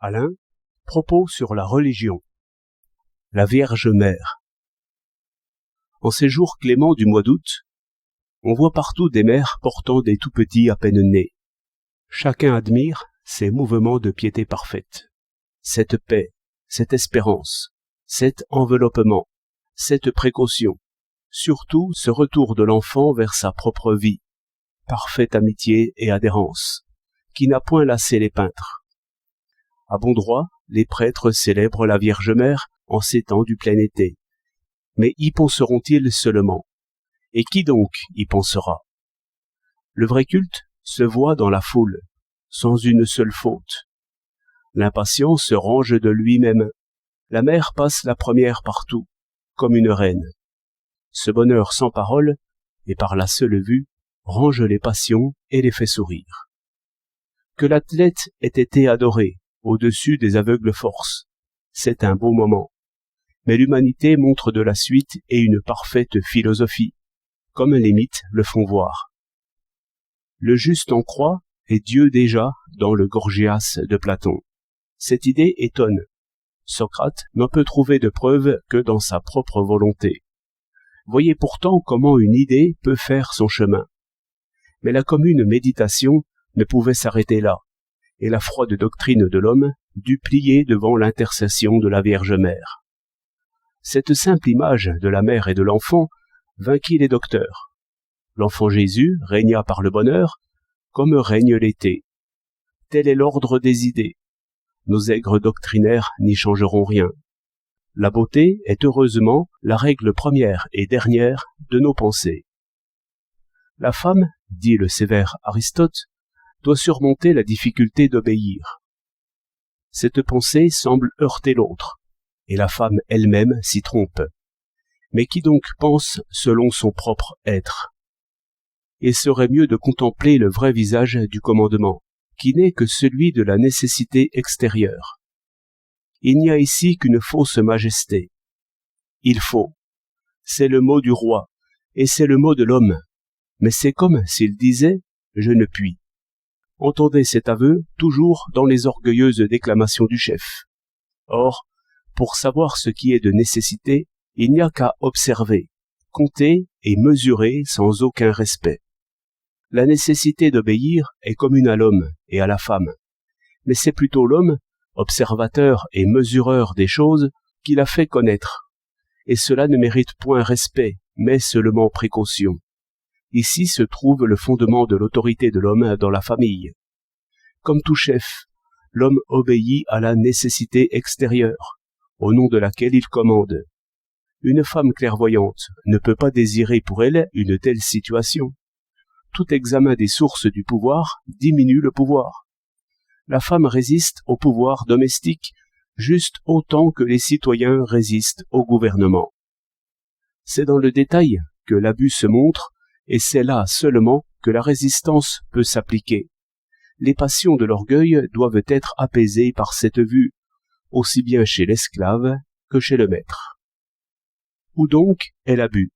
Alain, propos sur la religion. La Vierge Mère. En ces jours cléments du mois d'août, on voit partout des mères portant des tout-petits à peine nés. Chacun admire ces mouvements de piété parfaite, cette paix, cette espérance, cet enveloppement, cette précaution, surtout ce retour de l'enfant vers sa propre vie, parfaite amitié et adhérence, qui n'a point lassé les peintres. À bon droit, les prêtres célèbrent la Vierge Mère en ces temps du plein été. Mais y penseront-ils seulement? Et qui donc y pensera? Le vrai culte se voit dans la foule, sans une seule faute. L'impatient se range de lui-même. La mère passe la première partout, comme une reine. Ce bonheur sans parole, et par la seule vue, range les passions et les fait sourire. Que l'athlète ait été adoré, au-dessus des aveugles forces, c'est un beau moment. Mais l'humanité montre de la suite et une parfaite philosophie, comme les mythes le font voir. Le juste en croit et Dieu déjà dans le Gorgias de Platon. Cette idée étonne. Socrate n'en peut trouver de preuve que dans sa propre volonté. Voyez pourtant comment une idée peut faire son chemin. Mais la commune méditation ne pouvait s'arrêter là, et la froide doctrine de l'homme dut plier devant l'intercession de la Vierge Mère. Cette simple image de la mère et de l'enfant vainquit les docteurs. L'enfant Jésus régna par le bonheur, comme règne l'été. Tel est l'ordre des idées. Nos aigres doctrinaires n'y changeront rien. La beauté est heureusement la règle première et dernière de nos pensées. La femme, dit le sévère Aristote, doit surmonter la difficulté d'obéir. Cette pensée semble heurter l'autre, et la femme elle-même s'y trompe. Mais qui donc pense selon son propre être? Il serait mieux de contempler le vrai visage du commandement, qui n'est que celui de la nécessité extérieure. Il n'y a ici qu'une fausse majesté. Il faut. C'est le mot du roi, et c'est le mot de l'homme. Mais c'est comme s'il disait « je ne puis ». Entendez cet aveu toujours dans les orgueilleuses déclamations du chef. Or, pour savoir ce qui est de nécessité, il n'y a qu'à observer, compter et mesurer sans aucun respect. La nécessité d'obéir est commune à l'homme et à la femme, mais c'est plutôt l'homme, observateur et mesureur des choses, qui la fait connaître, et cela ne mérite point respect, mais seulement précaution. Ici se trouve le fondement de l'autorité de l'homme dans la famille. Comme tout chef, l'homme obéit à la nécessité extérieure, au nom de laquelle il commande. Une femme clairvoyante ne peut pas désirer pour elle une telle situation. Tout examen des sources du pouvoir diminue le pouvoir. La femme résiste au pouvoir domestique juste autant que les citoyens résistent au gouvernement. C'est dans le détail que l'abus se montre, et c'est là seulement que la résistance peut s'appliquer. Les passions de l'orgueil doivent être apaisées par cette vue, aussi bien chez l'esclave que chez le maître. Où donc est l'abus?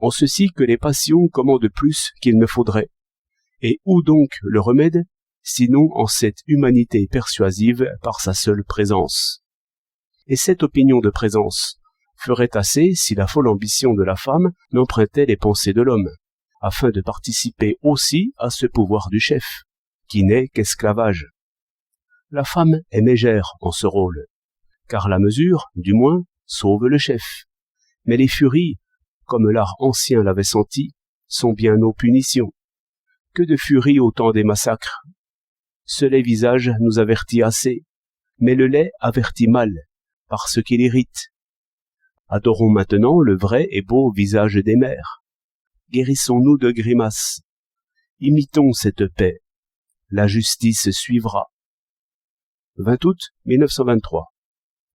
En ceci que les passions commandent plus qu'il ne faudrait. Et où donc le remède, sinon en cette humanité persuasive par sa seule présence? Et cette opinion de présence ferait assez si la folle ambition de la femme n'empruntait les pensées de l'homme, afin de participer aussi à ce pouvoir du chef, qui n'est qu'esclavage. La femme est mégère en ce rôle, car la mesure, du moins, sauve le chef. Mais les furies, comme l'art ancien l'avait senti, sont bien nos punitions. Que de furies au temps des massacres! Ce laid visage nous avertit assez, mais le lait avertit mal, parce qu'il irrite. Adorons maintenant le vrai et beau visage des mères. Guérissons-nous de grimaces. Imitons cette paix. La justice suivra. 20 août 1923.